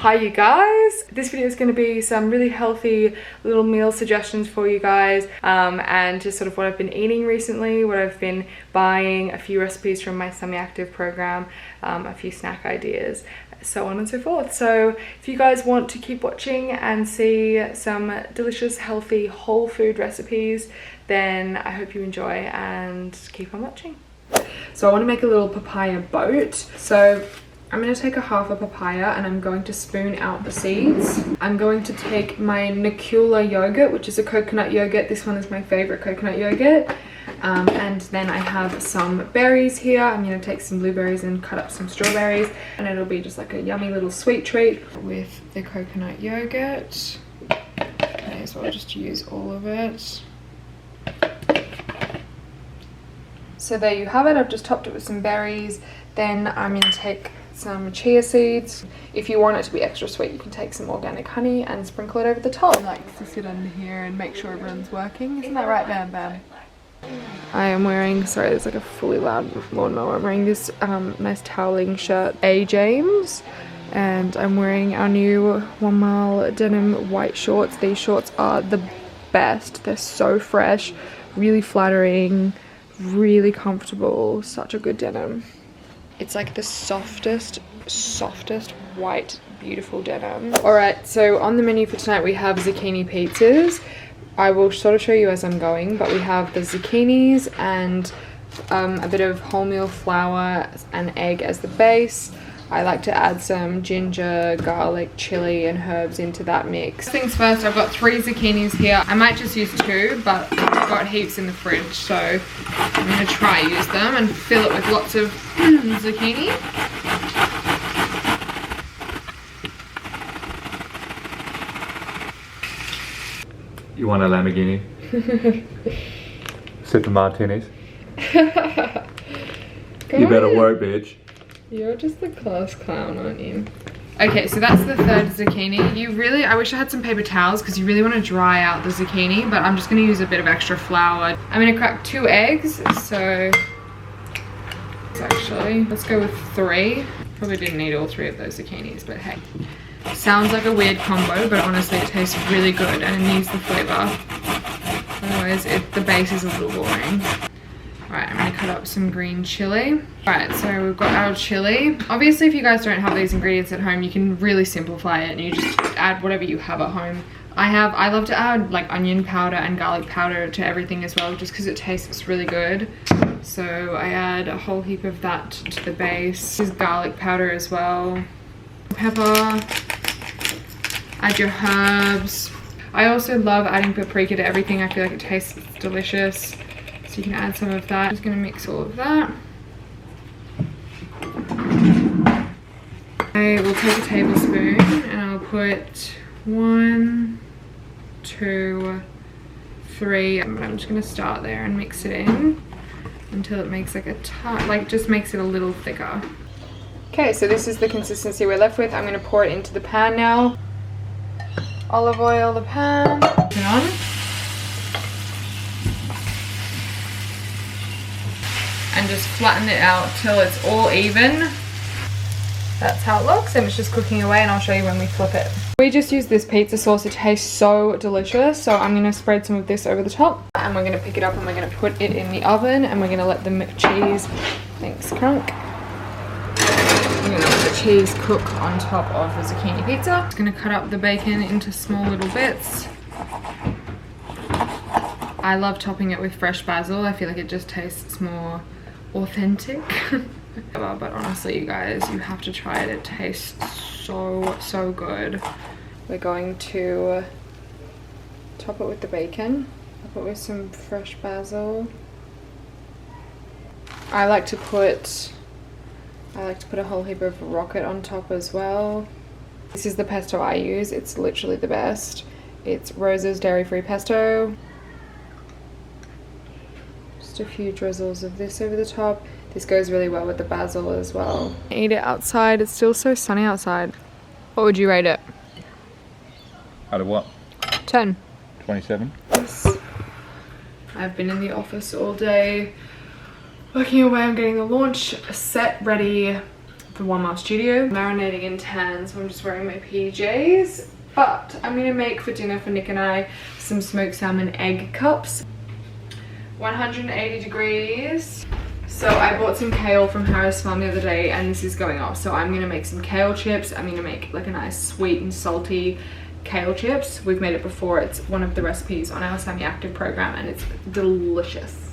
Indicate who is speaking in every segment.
Speaker 1: Hi you guys, this video is going to be some really healthy little meal suggestions for you guys and just sort of what I've been eating recently, what I've been buying, a few recipes from my semi-active program, a few snack ideas, so on and so forth. So if you guys want to keep watching and see some delicious healthy whole food recipes, then I hope you enjoy and keep on watching. So I want to make a little papaya boat. So I'm going to take a half a papaya and I'm going to spoon out the seeds. I'm going to take my Nakula yogurt, which is a coconut yogurt. This one is my favorite coconut yogurt. And then I have some berries here. I'm going to take some blueberries and cut up some strawberries. And it'll be just like a yummy little sweet treat with the coconut yogurt. May as well just use all of it. So there you have it. I've just topped it with some berries. Then I'm going to take some chia seeds. If you want it to be extra sweet, you can take some organic honey and sprinkle it over the top. I like to sit under here and make sure everyone's working. Isn't that right, Bam Bam? I am wearing, sorry, there's like a fully loud lawnmower. I'm wearing this nice toweling shirt, A. James, and I'm wearing our new wholemeal denim white shorts. These shorts are the best. They're so fresh, really flattering, really comfortable, such a good denim. It's like the softest white, beautiful denim. Alright, so on the menu for tonight we have zucchini pizzas. I will sort of show you as I'm going, but we have the zucchinis and a bit of wholemeal flour and egg as the base. I like to add some ginger, garlic, chili and herbs into that mix. Things first, I've got 3 zucchinis here. I might just use 2, but I've got heaps in the fridge, so I'm going to try use them and fill it with lots of zucchini.
Speaker 2: You want a Lamborghini? Sip the martinis. You better work, bitch.
Speaker 1: You're just the class clown, aren't you? Okay, so that's the 3rd zucchini. I wish I had some paper towels because you really want to dry out the zucchini, but I'm just going to use a bit of extra flour. I'm going to crack 2 eggs, so actually, let's go with 3. Probably didn't need all 3 of those zucchinis, but hey. Sounds like a weird combo, but honestly it tastes really good and it needs the flavor. Otherwise, the base is a little boring. Right, I'm gonna cut up some green chili. Right, so we've got our chili. Obviously, if you guys don't have these ingredients at home, you can really simplify it and you just add whatever you have at home. I love to add like onion powder and garlic powder to everything as well, just because it tastes really good. So I add a whole heap of that to the base. This is garlic powder as well. Pepper. Add your herbs. I also love adding paprika to everything. I feel like it tastes delicious. So you can add some of that. I'm just going to mix all of that. I will take a tablespoon and I'll put 1, 2, 3. I'm just going to start there and mix it in until it makes like just makes it a little thicker. Okay, so this is the consistency we're left with. I'm going to pour it into the pan now. Olive oil the pan. Turn it on. And just flatten it out till it's all even. That's how it looks, and it's just cooking away, and I'll show you when we flip it. We just use this pizza sauce. It tastes so delicious, so I'm going to spread some of this over the top, and we're going to pick it up and we're going to put it in the oven, and we're going to let the cheese, thanks Crunk, we're going to let the cheese cook on top of the zucchini pizza. Just going to cut up the bacon into small little bits. I love topping it with fresh basil. I feel like it just tastes more authentic. But honestly, you guys, you have to try it. It tastes so good. We're going to top it with the bacon. Top it with some fresh basil. I like to put a whole heap of rocket on top as well. This is the pesto I use. It's literally the best. It's Rose's dairy-free pesto. Just a few drizzles of this over the top. This goes really well with the basil as well. Eat it outside. It's still so sunny outside. What would you rate it?
Speaker 2: Out of what?
Speaker 1: 10.
Speaker 2: 27.
Speaker 1: Yes. I've been in the office all day working away. I'm getting the launch set ready for One Mile Studio. Marinating in tan, so I'm just wearing my PJs. But I'm gonna make for dinner for Nick and I some smoked salmon egg cups. 180 degrees. So I bought some kale from Harris Farm the other day and this is going off. So I'm gonna make some kale chips. I'm gonna make like a nice sweet and salty kale chips. We've made it before. It's one of the recipes on our Sammy Active program and it's delicious.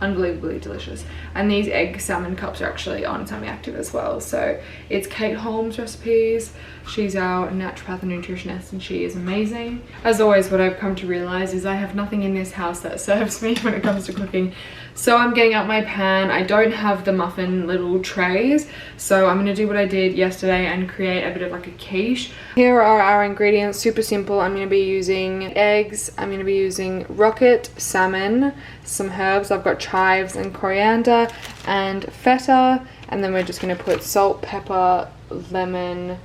Speaker 1: Unbelievably delicious. And these egg salmon cups are actually on Sammy Active as well. So it's Kate Holmes recipes. She's our naturopath and nutritionist and she is amazing. As always, what I've come to realize is I have nothing in this house that serves me when it comes to cooking. So I'm getting out my pan. I don't have the muffin little trays, so I'm gonna do what I did yesterday and create a bit of like a quiche. Here are our ingredients, super simple. I'm gonna be using eggs, I'm gonna be using rocket, salmon, some herbs. I've got chives and coriander and feta, and then we're just gonna put salt, pepper, lemon.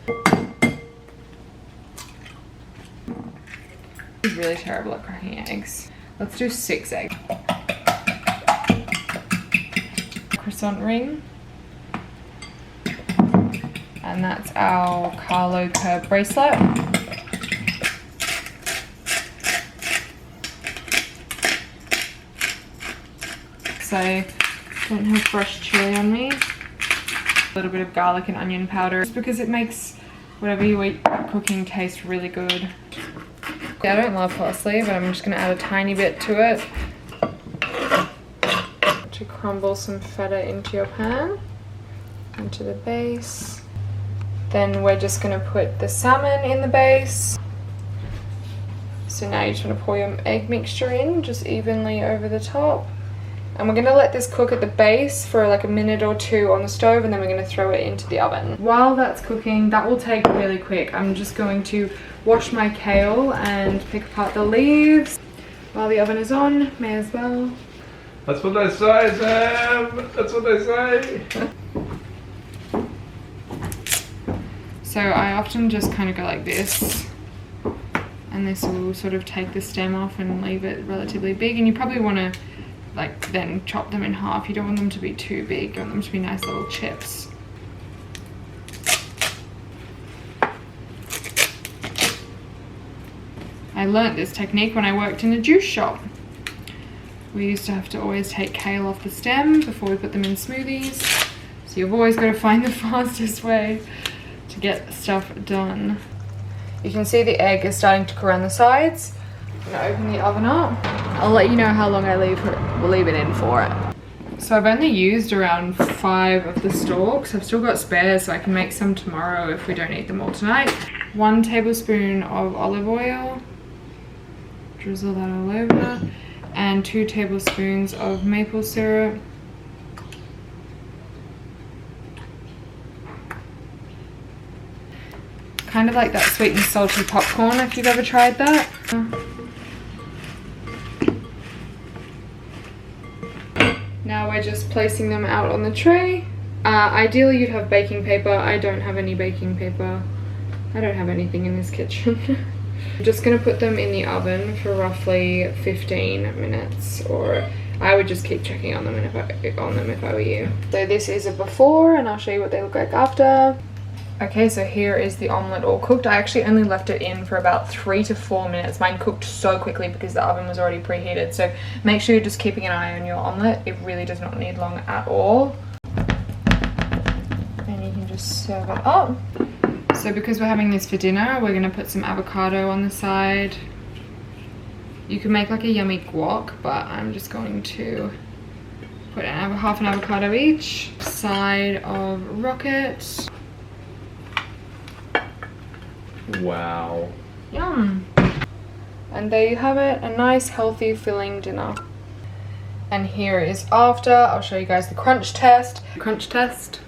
Speaker 1: It's really terrible at cracking eggs. Let's do 6 eggs. Croissant ring, and that's our Carlo curb bracelet. So don't have fresh chili on me. A little bit of garlic and onion powder just because it makes whatever you eat cooking taste really good. Yeah, I don't love parsley, but I'm just gonna add a tiny bit to it. To crumble some feta into your pan, into the base. Then we're just gonna put the salmon in the base. So now you just wanna pour your egg mixture in just evenly over the top. And we're gonna let this cook at the base for like a minute or 2 on the stove, and then we're gonna throw it into the oven. While that's cooking, that will take really quick. I'm just going to wash my kale and pick apart the leaves. While the oven is on, may as well.
Speaker 2: That's what they say, Sam. That's what they say.
Speaker 1: So I often just kind of go like this, and this will sort of take the stem off and leave it relatively big. And you probably want to like then chop them in half. You don't want them to be too big. You want them to be nice little chips. I learnt this technique when I worked in a juice shop. We used to have to always take kale off the stem before we put them in smoothies. So you've always got to find the fastest way to get stuff done. You can see the egg is starting to cook around the sides. I'm gonna open the oven up. I'll let you know how long I we'll leave it in for it. So I've only used around 5 of the stalks. I've still got spares, so I can make some tomorrow if we don't eat them all tonight. 1 tablespoon of olive oil. Drizzle that all over. And 2 tablespoons of maple syrup. Kind of like that sweet and salty popcorn, if you've ever tried that. Now we're just placing them out on the tray. Ideally you'd have baking paper. I don't have any baking paper. I don't have anything in this kitchen. I'm just gonna put them in the oven for roughly 15 minutes, or I would just keep checking on them if I were you. So this is a before, and I'll show you what they look like after. Okay, so here is the omelette all cooked. I actually only left it in for about 3 to 4 minutes. Mine cooked so quickly because the oven was already preheated. So make sure you're just keeping an eye on your omelette. It really does not need long at all. And you can just serve it up. So because we're having this for dinner, we're gonna put some avocado on the side. You can make like a yummy guac, but I'm just going to put half an avocado each. Side of rocket.
Speaker 2: Wow.
Speaker 1: Yum. And there you have it, a nice healthy filling dinner. And here is after. I'll show you guys the crunch test. Crunch test.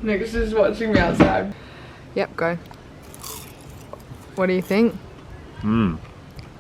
Speaker 1: Nick's just watching me outside. Yep, go. What do you think?
Speaker 2: Mmm.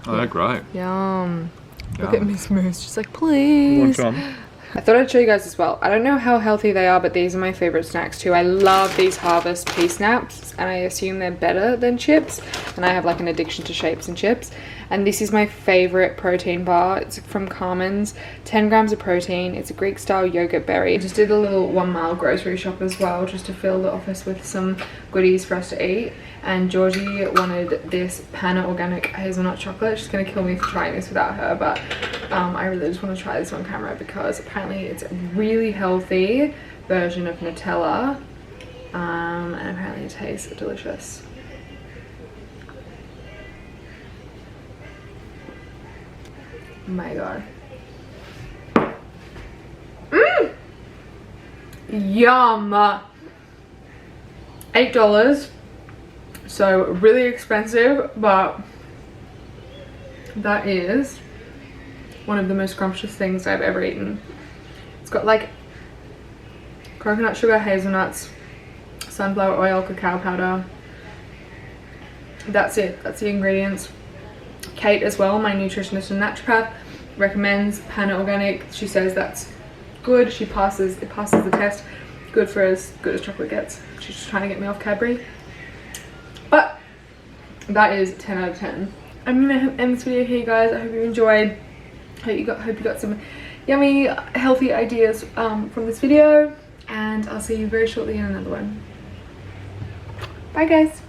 Speaker 2: Oh, they're great.
Speaker 1: Yum. Look at Miss Moose, she's like, please. I thought I'd show you guys as well. I don't know how healthy they are, but these are my favorite snacks too. I love these Harvest pea snaps, and I assume they're better than chips. And I have like an addiction to shapes and chips. and this is my favorite protein bar. It's from Carmens, 10 grams of protein. It's a Greek style yogurt berry. I just did a little 1 mile grocery shop as well, just to fill the office with some goodies for us to eat. And Georgie wanted this Pana organic hazelnut chocolate. She's gonna kill me for trying this without her, but I really just want to try this on camera because apparently it's a really healthy version of Nutella, and apparently it tastes delicious. Oh my god. Yum! $8, so really expensive, but that is one of the most scrumptious things I've ever eaten. It's got like coconut sugar, hazelnuts, sunflower oil, cacao powder. That's it. That's the ingredients. Kate as well, my nutritionist and naturopath, recommends Pana organic. She says that's good. It passes the test. Good for as good as chocolate gets. She's just trying to get me off Cadbury. But that is 10 out of 10. I'm gonna end this video here, guys. I hope you enjoyed. Hope you got some yummy, healthy ideas from this video, and I'll see you very shortly in another one. Bye, guys.